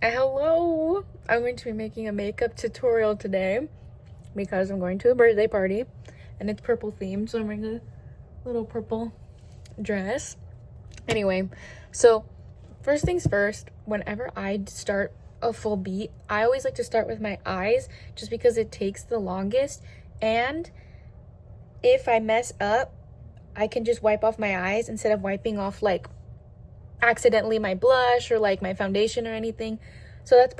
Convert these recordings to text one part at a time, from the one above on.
Hello! I'm going to be making a makeup tutorial today because I'm going to a birthday party and it's purple themed, so I'm wearing a little purple dress. Anyway, so first things first, whenever I start a full beat, I always like to start with my eyes just because it takes the longest, and if I mess up, I can just wipe off my eyes instead of wiping off like accidentally my blush or like my foundation or anything. So that's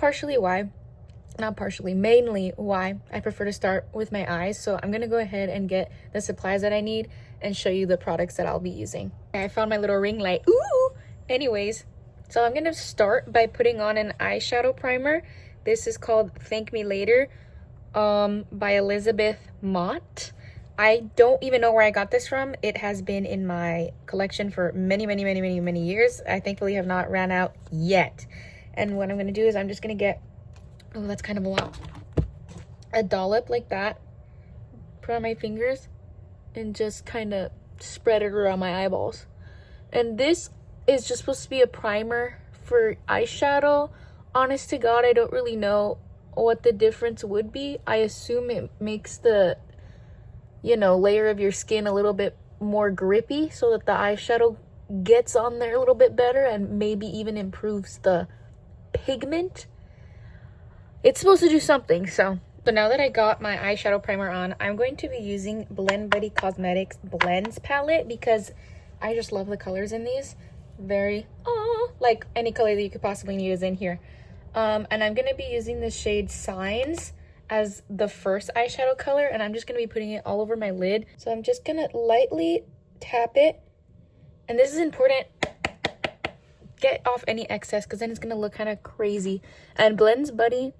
mainly why I prefer to start with my eyes. So I'm gonna go ahead and get the supplies that I need and show you the products that I'll be using. I found my little ring light. Ooh! Anyways, so I'm gonna start by putting on an eyeshadow primer. This is called Thank Me Later by Elizabeth Mott. I don't even know where I got this from. It has been in my collection for many years. I thankfully have not ran out yet. And what I'm going to do is I'm just going to get, oh, that's kind of a lot, a dollop like that, put on my fingers, and just kind of spread it around my eyeballs. And this is just supposed to be a primer for eyeshadow. Honest to God, I don't really know what the difference would be. I assume it makes the layer of your skin a little bit more grippy so that the eyeshadow gets on there a little bit better and maybe even improves the pigment. It's supposed to do something. So now that I got my eyeshadow primer on, I'm going to be using Blend Buddy Cosmetics Blends palette because I just love the colors in these. Very, like any color that you could possibly need is in here. And I'm going to be using the shade Signs as the first eyeshadow color, and I'm just going to be putting it all over my lid. So I'm just going to lightly tap it, and this is important. Get off any excess because then it's going to look kind of crazy. And Blends Buddy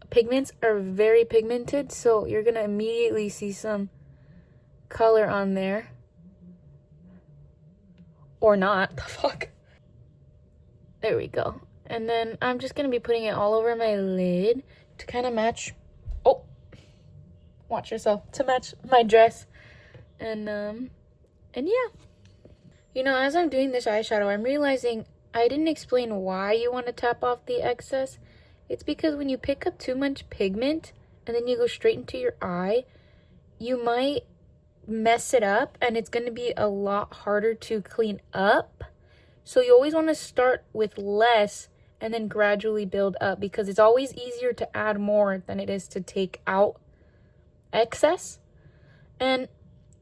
pigments are very pigmented, so you're going to immediately see some color on there. Or not. The fuck? There we go. And then I'm just going to be putting it all over my lid to kind of match, watch yourself, to match my dress. And yeah. As I'm doing this eyeshadow, I'm realizing I didn't explain why you want to tap off the excess. It's because when you pick up too much pigment and then you go straight into your eye, you might mess it up and it's going to be a lot harder to clean up. So you always want to start with less and then gradually build up, because it's always easier to add more than it is to take out excess. And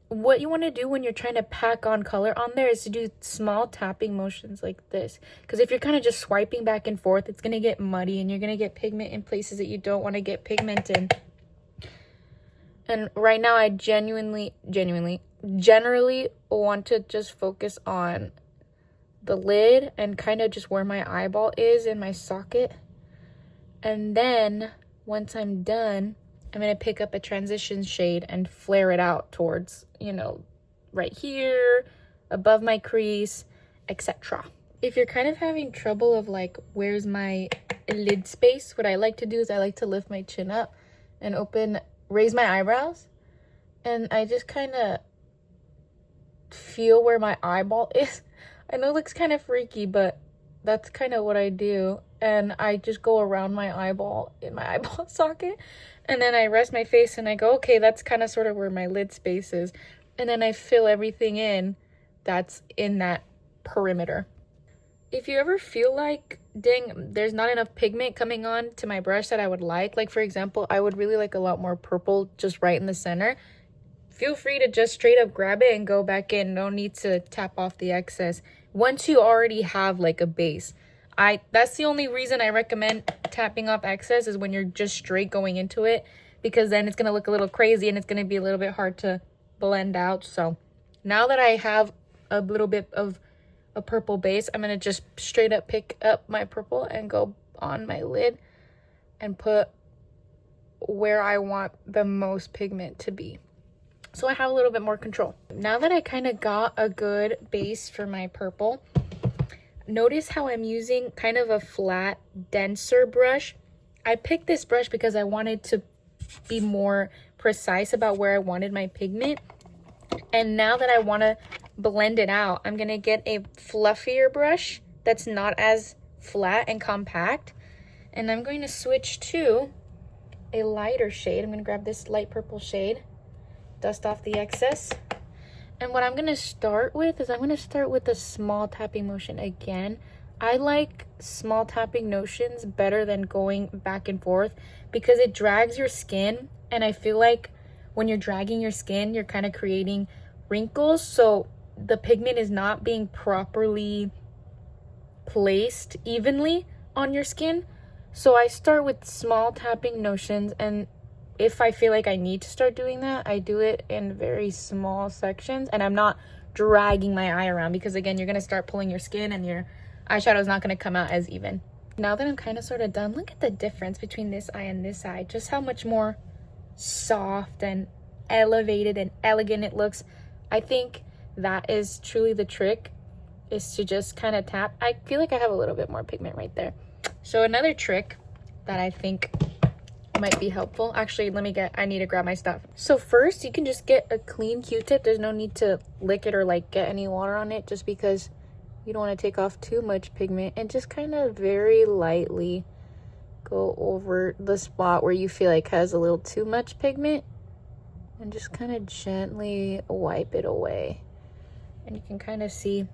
what you want to do when you're trying to pack on color on there is to do small tapping motions like this, because if you're kind of just swiping back and forth, it's going to get muddy and you're going to get pigment in places that you don't want to get pigment in. And right now I generally want to just focus on the lid and kind of just where my eyeball is in my socket. And then once I'm done, I'm going to pick up a transition shade and flare it out towards, right here, above my crease, etc. If you're kind of having trouble of like, where's my lid space, what I like to do is I like to lift my chin up and raise my eyebrows. And I just kind of feel where my eyeball is. I know it looks kind of freaky, but that's kind of what I do. And I just go around my eyeball in my eyeball socket. And then I rest my face and I go, okay, that's kind of sort of where my lid space is. And then I fill everything in that's in that perimeter. If you ever feel like, dang, there's not enough pigment coming on to my brush that I would like for example, I would really like a lot more purple just right in the center, feel free to just straight up grab it and go back in. No need to tap off the excess once you already have like a base. That's the only reason I recommend tapping off excess, is when you're just straight going into it, because then it's going to look a little crazy and it's going to be a little bit hard to blend out. So now that I have a little bit of a purple base, I'm going to just straight up pick up my purple and go on my lid and put where I want the most pigment to be, so I have a little bit more control. Now that I kind of got a good base for my purple, notice how I'm using kind of a flat, denser brush. I picked this brush because I wanted to be more precise about where I wanted my pigment. And now that I want to blend it out, I'm going to get a fluffier brush that's not as flat and compact. And I'm going to switch to a lighter shade. I'm going to grab this light purple shade, dust off the excess. And what I'm going to start with is I'm going to start with a small tapping motion again. I like small tapping motions better than going back and forth because it drags your skin. And I feel like when you're dragging your skin, you're kind of creating wrinkles. So the pigment is not being properly placed evenly on your skin. So I start with small tapping motions, and if I feel like I need to start doing that, I do it in very small sections, and I'm not dragging my eye around because again, you're going to start pulling your skin and your eyeshadow is not going to come out as even. Now that I'm kind of sort of done, look at the difference between this eye and this eye, just how much more soft and elevated and elegant it looks. I think that is truly the trick, is to just kind of tap. I feel like I have a little bit more pigment right there. So another trick that I think might be helpful, actually I need to grab my stuff. So first you can just get a clean Q-tip. There's no need to lick it or like get any water on it, just because you don't want to take off too much pigment, and just kind of very lightly go over the spot where you feel like has a little too much pigment, and just kind of gently wipe it away. And you can kind of see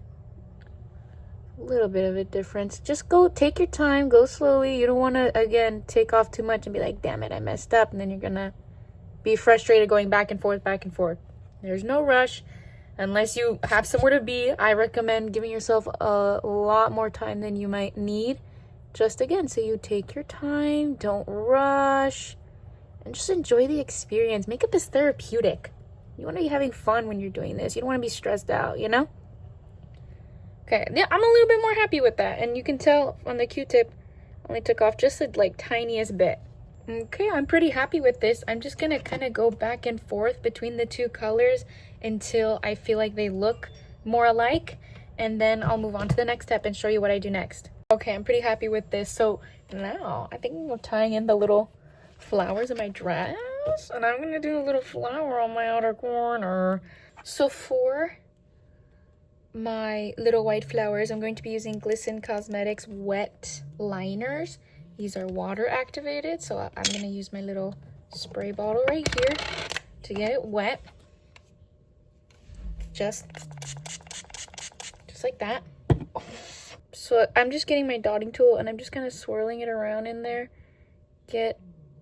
a little bit of a difference. Just go, take your time, go slowly. You don't want to, again, take off too much and be like, damn it, I messed up. And then you're going to be frustrated going back and forth, back and forth. There's no rush. Unless you have somewhere to be, I recommend giving yourself a lot more time than you might need. Just again, so you take your time, don't rush, and just enjoy the experience. Makeup is therapeutic. You want to be having fun when you're doing this. You don't want to be stressed out, you know? Okay, yeah, I'm a little bit more happy with that. And you can tell on the Q-tip, I only took off just the like tiniest bit. Okay, I'm pretty happy with this. I'm just gonna kind of go back and forth between the two colors until I feel like they look more alike. And then I'll move on to the next step and show you what I do next. Okay, I'm pretty happy with this. So now I think I'm tying in the little flowers in my dress. And I'm gonna do a little flower on my outer corner. So for my little white flowers, I'm going to be using Glisten Cosmetics wet liners. These are water activated, so I'm going to use my little spray bottle right here to get it wet. Just like that. So I'm just getting my dotting tool and I'm just kind of swirling it around in there. Get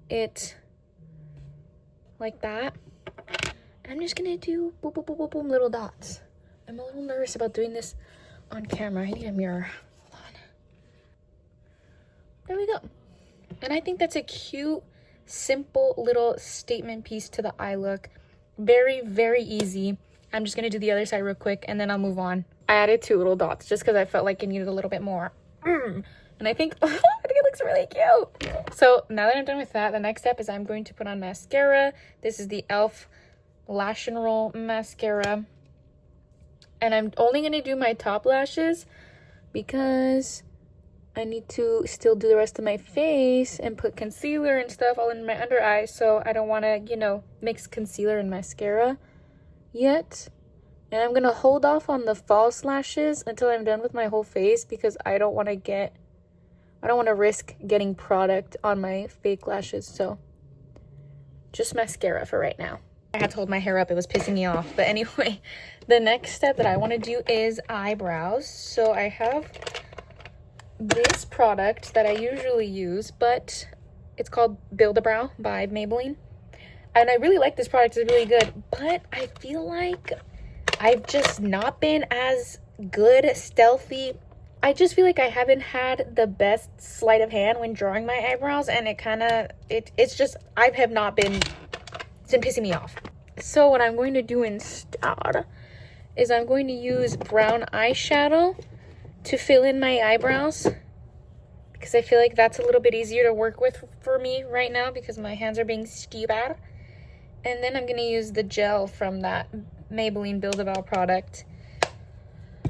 it like that. I'm just going to do boom, boom, boom, boom, boom, little dots. I'm a little nervous about doing this on camera. I need a mirror. Hold on. There we go. And I think that's a cute, simple little statement piece to the eye look. Very, very easy. I'm just going to do the other side real quick and then I'll move on. I added 2 little dots just because I felt like it needed a little bit more. And I think, I think it looks really cute. So now that I'm done with that, the next step is I'm going to put on mascara. This is the e.l.f. Lash and Roll mascara. And I'm only going to do my top lashes because I need to still do the rest of my face and put concealer and stuff all in my under eye. So I don't want to, you know, mix concealer and mascara yet. And I'm going to hold off on the false lashes until I'm done with my whole face because I don't want to risk getting product on my fake lashes. So just mascara for right now. I had to hold my hair up. It was pissing me off. But anyway, the next step that I want to do is eyebrows. So I have this product that I usually use, but it's called Build-A-Brow by Maybelline. And I really like this product. It's really good. But I feel like I've just not been as good, stealthy. I just feel like I haven't had the best sleight of hand when drawing my eyebrows. And it's just, it's been pissing me off. So what I'm going to do instead is I'm going to use brown eyeshadow to fill in my eyebrows because I feel like that's a little bit easier to work with for me right now because my hands are being stupid. And then I'm going to use the gel from that Maybelline Build-A-Brow product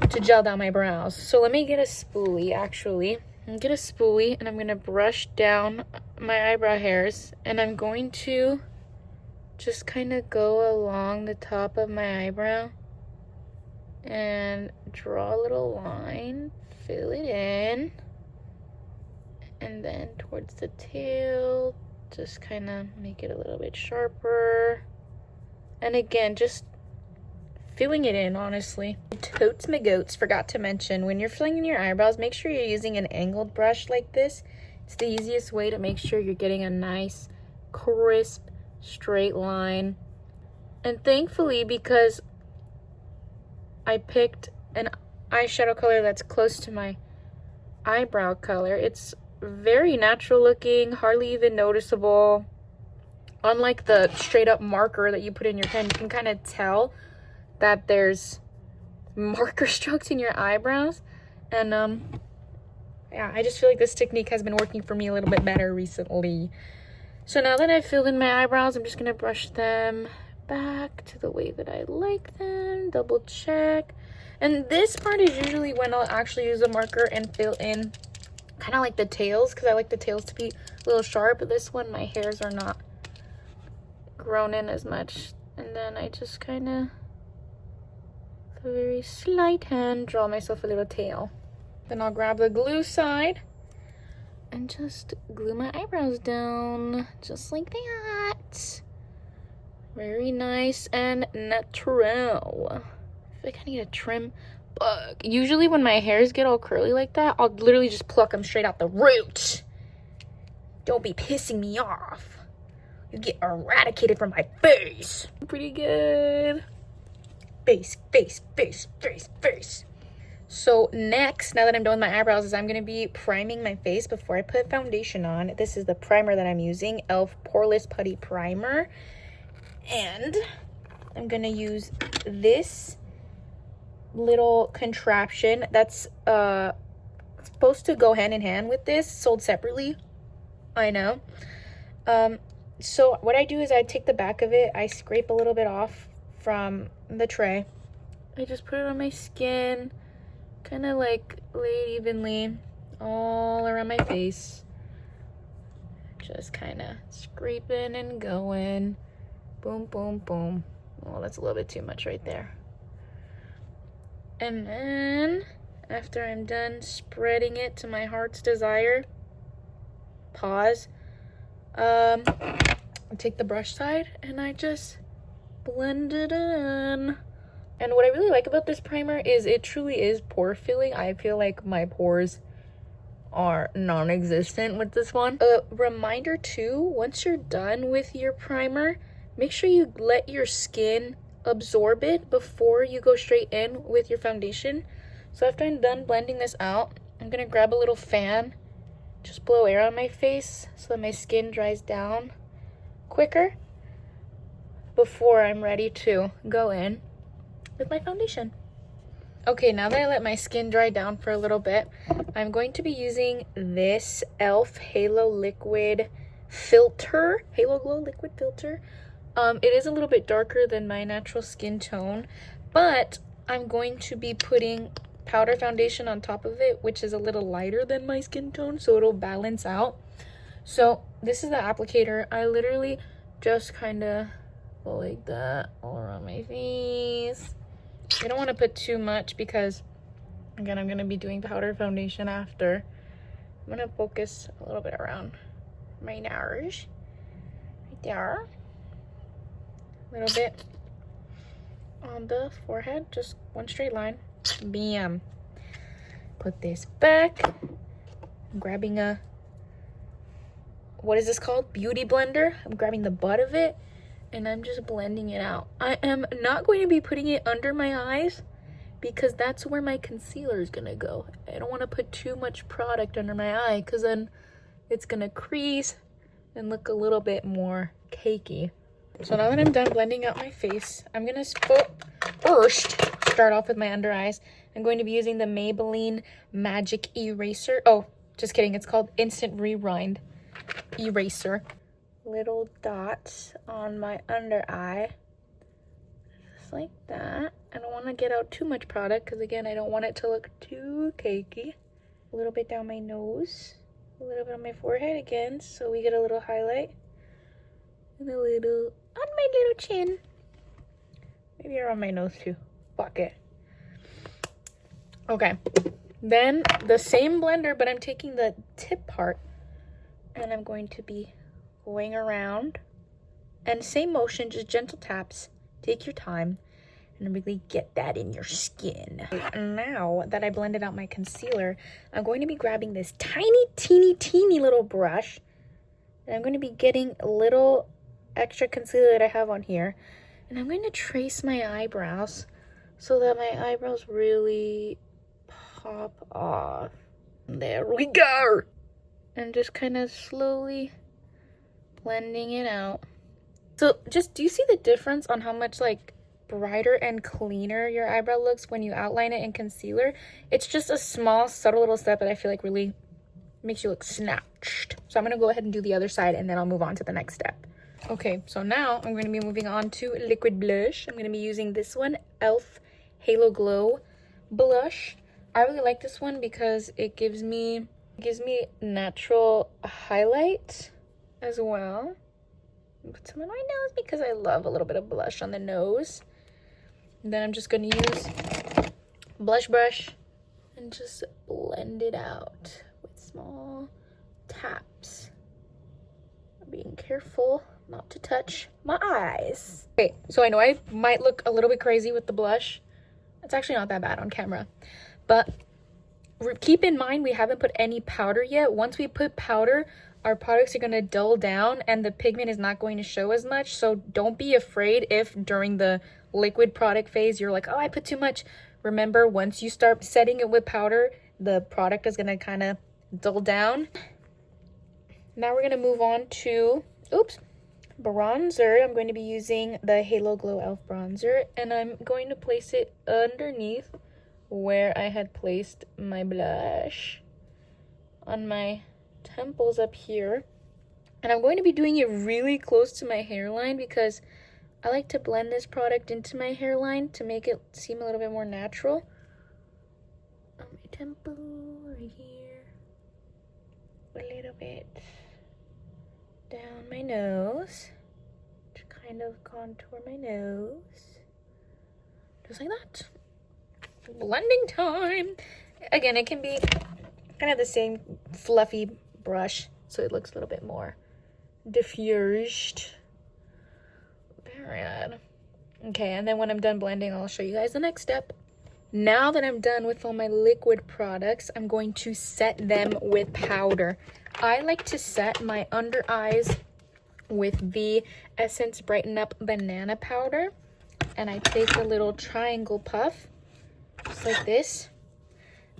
to gel down my brows. So let me get a spoolie, actually. I'm going to get a spoolie and I'm going to brush down my eyebrow hairs. And I'm going to just kind of go along the top of my eyebrow and draw a little line, fill it in, And then towards the tail, just kind of make it a little bit sharper. And again, just filling it in, honestly. Totes my goats, forgot to mention, when you're filling in your eyebrows, make sure you're using an angled brush like this. It's the easiest way to make sure you're getting a nice, crisp, straight line. And thankfully, because I picked an eyeshadow color that's close to my eyebrow color, it's very natural looking, hardly even noticeable. Unlike the straight up marker that you put in your pen, you can kind of tell that there's marker strokes in your eyebrows. And yeah, I just feel like this technique has been working for me a little bit better recently. So now that I've filled in my eyebrows, I'm just gonna brush them back to the way that I like them, double check. And this part is usually when I'll actually use a marker and fill in kind of like the tails, because I like the tails to be a little sharp. But this one, my hairs are not grown in as much. And then I just kind of, with a very slight hand, draw myself a little tail. Then I'll grab the glue side and just glue my eyebrows down, just like that. Very nice and natural. I feel like I need a trim. Usually when my hairs get all curly like that, I'll literally just pluck them straight out the root. Don't be pissing me off. You get eradicated from my face. Pretty good. Face, face, face, face, face. So next, now that I'm done with my eyebrows, is I'm going to be priming my face before I put foundation on. This is the primer that I'm using, e.l.f. Poreless Putty Primer. And I'm going to use this little contraption that's supposed to go hand in hand with this, sold separately. I know. So what I do is I take the back of it, I scrape a little bit off from the tray. I just put it on my skin, kind of like lay it evenly all around my face. Just kind of scraping and going. Boom, boom, boom. Oh, that's a little bit too much right there. And then, after I'm done spreading it to my heart's desire, pause. I take the brush side and I just blend it in. And what I really like about this primer is it truly is pore filling. I feel like my pores are non-existent with this one. A reminder too, once you're done with your primer, make sure you let your skin absorb it before you go straight in with your foundation. So after I'm done blending this out, I'm gonna grab a little fan, just blow air on my face so that my skin dries down quicker before I'm ready to go in with my foundation. Okay, now that I let my skin dry down for a little bit, I'm going to be using this e.l.f. Halo Liquid Filter, Halo Glow Liquid Filter. It is a little bit darker than my natural skin tone, but I'm going to be putting powder foundation on top of it, which is a little lighter than my skin tone, so it'll balance out. So this is the applicator. I literally just kind of go like that all around my face. I don't want to put too much because, again, I'm going to be doing powder foundation after. I'm going to focus a little bit around my nose. Right there. A little bit on the forehead, just one straight line. Bam. Put this back. I'm grabbing a, what is this called? Beauty blender. I'm grabbing the butt of it and I'm just blending it out. I am not going to be putting it under my eyes because that's where my concealer is gonna go. I don't want to put too much product under my eye because then it's gonna crease and look a little bit more cakey. So now that I'm done blending out my face, I'm going to first start off with my under eyes. I'm going to be using the Maybelline Magic Eraser. Oh, just kidding. It's called Instant Rewind Eraser. Little dots on my under eye. Just like that. I don't want to get out too much product because, again, I don't want it to look too cakey. A little bit down my nose. A little bit on my forehead again so we get a little highlight. And a little on my little chin. Maybe around my nose too. Fuck it. Okay. Then the same blender, but I'm taking the tip part And I'm going to be going around. And same motion, just gentle taps. Take your time and really get that in your skin. Now that I blended out my concealer, I'm going to be grabbing this tiny, teeny little brush. And I'm going to be getting a little extra concealer that I have on here. And I'm going to trace my eyebrows so that my eyebrows really pop off. There we go. And just kind of slowly blending it out. So just, do you see the difference on how much like brighter and cleaner your eyebrow looks when you outline it in concealer? It's just a small, subtle little step that I feel like really makes you look snatched. So I'm gonna go ahead and do the other side and then I'll move on to the next step. Okay, so now I'm gonna be moving on to liquid blush. I'm gonna be using this one, e.l.f. Halo Glow blush. I really like this one because it gives me natural highlight as well. Put some on my nose because I love a little bit of blush on the nose. And then I'm just going to use blush brush and just blend it out with small taps. Being careful not to touch my eyes. Okay, so I know I might look a little bit crazy with the blush. It's actually not that bad on camera. But keep in mind, we haven't put any powder yet. Once we put powder, our products are going to dull down and the pigment is not going to show as much. So don't be afraid if during the liquid product phase you're like, oh, I put too much. Remember, once you start setting it with powder, the product is going to kind of dull down. Now we're going to move on to, bronzer. I'm going to be using the Halo Glow e.l.f. bronzer, and I'm going to place it underneath where I had placed my blush on my temples up here. And I'm going to be doing it really close to my hairline because I like to blend this product into my hairline to make it seem a little bit more natural. On my temple right here, a little bit down my nose to kind of contour my nose, just like that. Blending time. Again, it can be kind of the same fluffy brush, so it looks a little bit more diffused. Very good. Okay, and then when I'm done blending, I'll show you guys the next step. Now that I'm done with all my liquid products, I'm going to set them with powder. I like to set my under eyes with the Essence Brighten Up Banana Powder, and I take a little triangle puff just like this.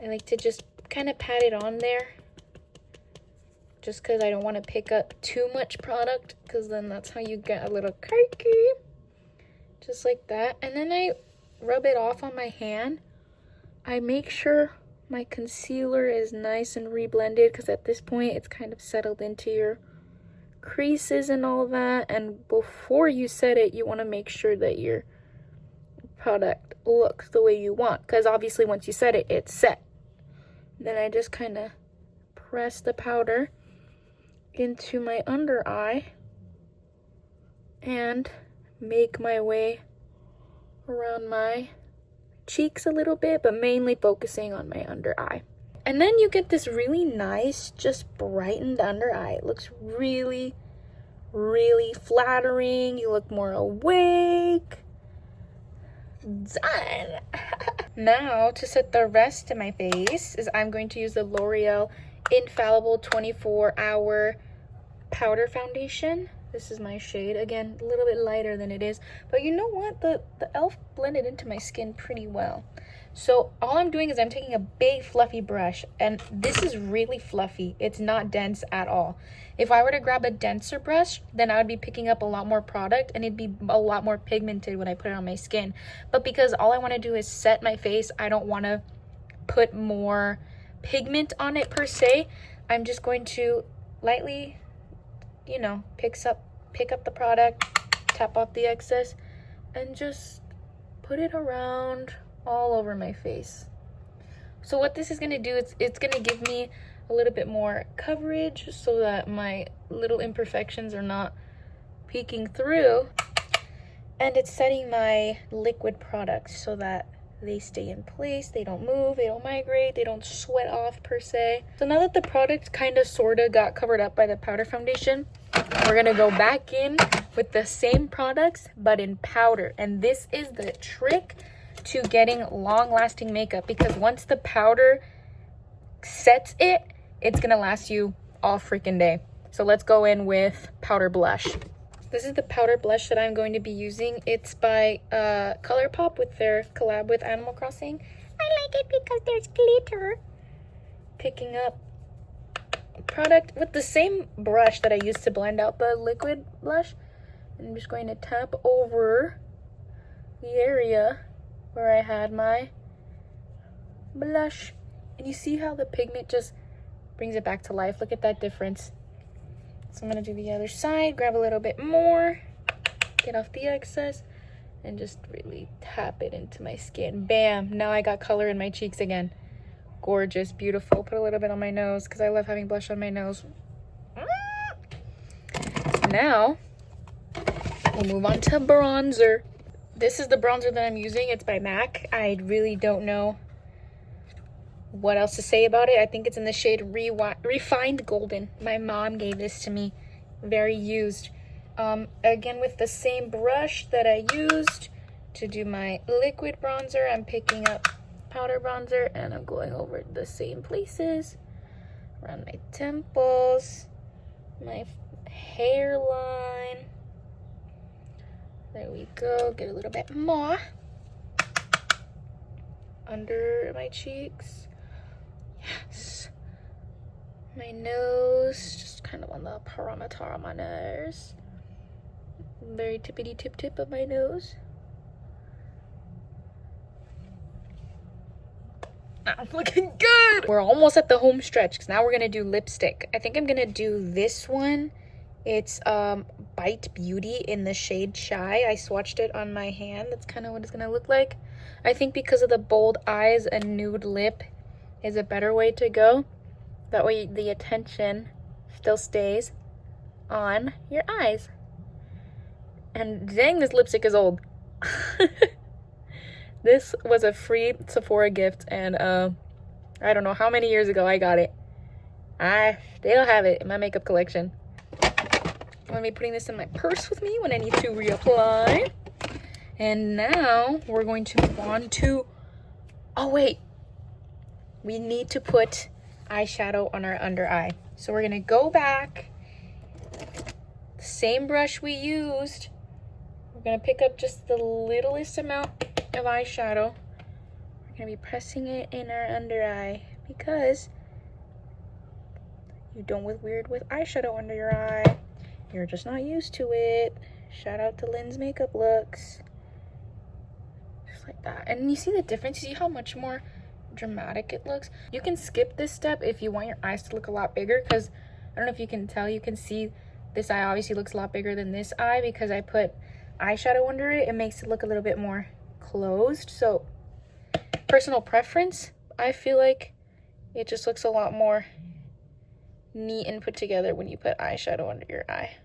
I like to just kind of pat it on there just because I don't want to pick up too much product, because then that's how you get a little cakey. Just like that. And then I rub it off on my hand. I make sure my concealer is nice and reblended, because at this point it's kind of settled into your creases and all that. And before you set it, you want to make sure that your product looks the way you want, because obviously once you set it, it's set. Then I just kind of press the powder into my under eye and make my way around my cheeks a little bit, but mainly focusing on my under eye. And then you get this really nice, just brightened under eye. It looks really, really flattering. You look more awake. Done. Now to set the rest of my face is I'm going to use the L'Oreal Infallible 24-Hour Powder Foundation. This is my shade. Again, a little bit lighter than it is, but you know what? The e.l.f. blended into my skin pretty well. So all I'm doing is I'm taking a big fluffy brush, and this is really fluffy. It's not dense at all. If I were to grab a denser brush, then I would be picking up a lot more product and it'd be a lot more pigmented when I put it on my skin. But because all I want to do is set my face, I don't want to put more pigment on it per se. I'm just going to lightly, you know, pick up the product, tap off the excess, and just put it around all over my face. So what this is going to do is it's going to give me a little bit more coverage so that my little imperfections are not peeking through, and it's setting my liquid products so that they stay in place, they don't move, they don't migrate, they don't sweat off per se. So now that the product kind of sorta got covered up by the powder foundation, we're gonna go back in with the same products but in powder. And this is the trick to getting long-lasting makeup, because once the powder sets it, it's gonna last you all freaking day. So let's go in with powder blush. This is the powder blush that I'm going to be using. It's by ColourPop with their collab with Animal Crossing. I like it because there's glitter. Picking up product with the same brush that I used to blend out the liquid blush. I'm just going to tap over the area where I had my blush. And you see how the pigment just brings it back to life? Look at that difference. So I'm gonna do the other side, grab a little bit more, get off the excess, and just really tap it into my skin. Bam, now I got color in my cheeks again. Gorgeous, beautiful. Put a little bit on my nose because I love having blush on my nose. Now, we'll move on to bronzer. This is the bronzer that I'm using. It's by MAC. I really don't know what else to say about it. I think it's in the shade Refined Golden. My mom gave this to me. Very used. Again, with the same brush that I used to do my liquid bronzer, I'm picking up powder bronzer and I'm going over the same places. Around my temples, my hairline. There we go. Get a little bit more. Under my cheeks. Yes. My nose, just kind of on the perimeter of my nose. Very tippity tip of my nose. I'm looking good. We're almost at the home stretch because now we're gonna do lipstick. I think I'm gonna do this one. It's Bite Beauty in the shade Shy. I swatched it on my hand. That's kind of what it's gonna look like. I think because of the bold eyes, a nude lip is a better way to go. That way the attention still stays on your eyes. And dang, this lipstick is old. This was a free Sephora gift, and I don't know how many years ago I got it. I still have it in my makeup collection. I'm gonna be putting this in my purse with me when I need to reapply. And now we're going to move on to, oh wait, we need to put eyeshadow on our under eye. So we're gonna go back, the same brush we used. We're gonna pick up just the littlest amount of eyeshadow. We're gonna be pressing it in our under eye because you don't look weird with eyeshadow under your eye. You're just not used to it. Shout out to Lynn's Makeup Looks. Just like that. And you see the difference? You see how much more dramatic it looks? You can skip this step if you want your eyes to look a lot bigger, because I don't know if you can tell, you can see this eye obviously looks a lot bigger than this eye because I put eyeshadow under it. It makes it look a little bit more closed. So personal preference, I feel like it just looks a lot more neat and put together when you put eyeshadow under your eye.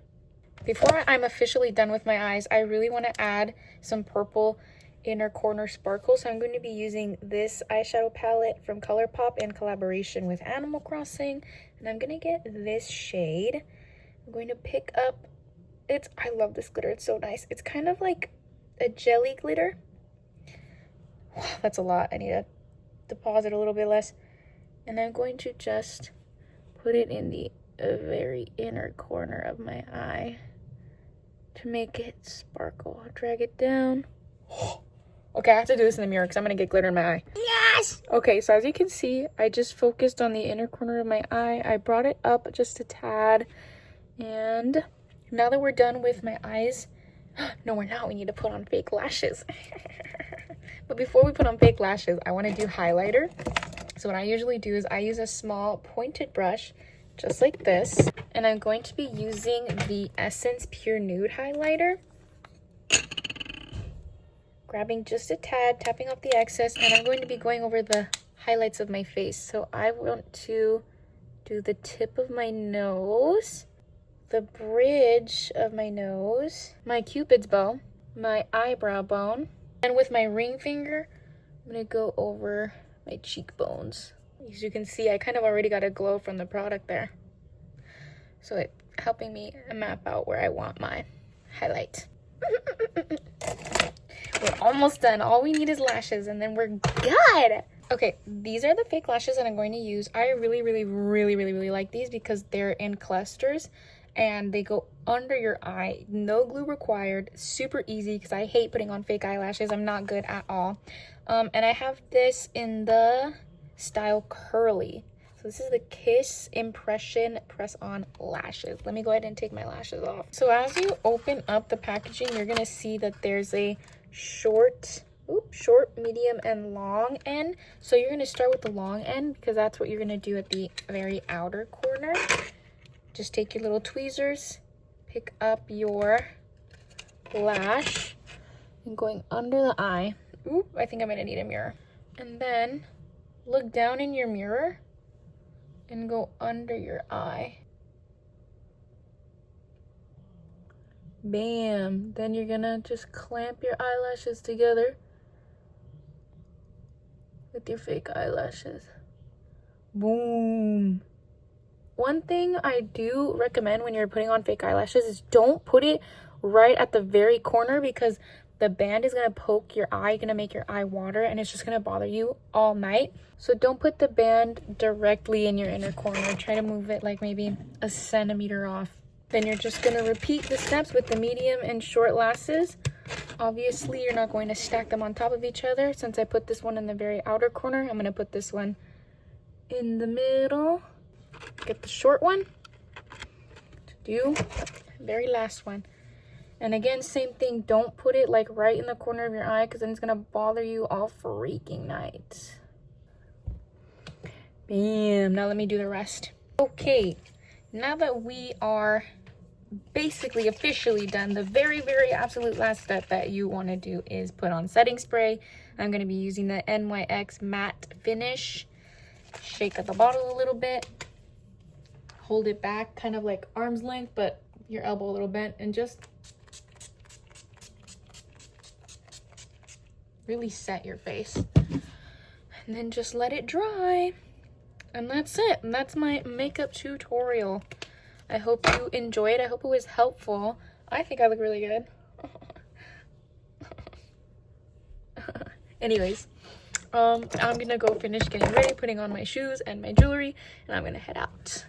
Before I'm officially done with my eyes, I really want to add some purple inner corner sparkle. So I'm going to be using this eyeshadow palette from ColourPop in collaboration with Animal Crossing. And I'm going to get this shade. I'm going to pick up, I love this glitter. It's so nice. It's kind of like a jelly glitter. Wow, that's a lot. I need to deposit a little bit less. And I'm going to just put it in the very inner corner of my eye to make it sparkle. Drag it down. Okay, I have to do this in the mirror because I'm going to get glitter in my eye. Yes! Okay, so as you can see, I just focused on the inner corner of my eye. I brought it up just a tad. And now that we're done with my eyes, no, we're not. We need to put on fake lashes. But before we put on fake lashes, I want to do highlighter. So what I usually do is I use a small pointed brush, just like this. And I'm going to be using the Essence Pure Nude highlighter. Grabbing just a tad, tapping off the excess, and I'm going to be going over the highlights of my face. So I want to do the tip of my nose, the bridge of my nose, my cupid's bow, my eyebrow bone, and with my ring finger, I'm gonna go over my cheekbones. As you can see, I kind of already got a glow from the product there. So it's helping me map out where I want my highlight. We're almost done. All we need is lashes and then we're good. Okay, these are the fake lashes that I'm going to use. I really like these because they're in clusters and they go under your eye. No glue required. Super easy because I hate putting on fake eyelashes. I'm not good at all. And I have this in the style curly. So this is the Kiss Impression Press On Lashes. Let me go ahead and take my lashes off. So as you open up the packaging, you're gonna see that there's a short, medium, and long end. So you're gonna start with the long end because that's what you're gonna do at the very outer corner. Just take your little tweezers, pick up your lash, and going under the eye. Oop, I think I'm gonna need a mirror. And then look down in your mirror and go under your eye. Bam. Then you're gonna just clamp your eyelashes together with your fake eyelashes. Boom. One thing I do recommend when you're putting on fake eyelashes is don't put it right at the very corner because the band is gonna poke your eye, gonna make your eye water, and it's just gonna bother you all night. So don't put the band directly in your inner corner. Try to move it like maybe a centimeter off. Then you're just gonna repeat the steps with the medium and short lashes. Obviously, you're not going to stack them on top of each other. Since I put this one in the very outer corner, I'm gonna put this one in the middle. Get the short one to do the very last one. And again, same thing, don't put it like right in the corner of your eye because then it's gonna bother you all freaking night. Bam, now let me do the rest. Okay, now that we are basically officially done, the very absolute last step that you wanna do is put on setting spray. I'm gonna be using the NYX matte finish. Shake up the bottle a little bit. Hold it back, kind of like arm's length, but your elbow a little bent, and just really set your face. And then just let it dry. And that's it. And that's my makeup tutorial. I hope you enjoyed. I hope it was helpful. I think I look really good. Anyways, I'm gonna go finish getting ready, putting on my shoes and my jewelry, and I'm gonna head out.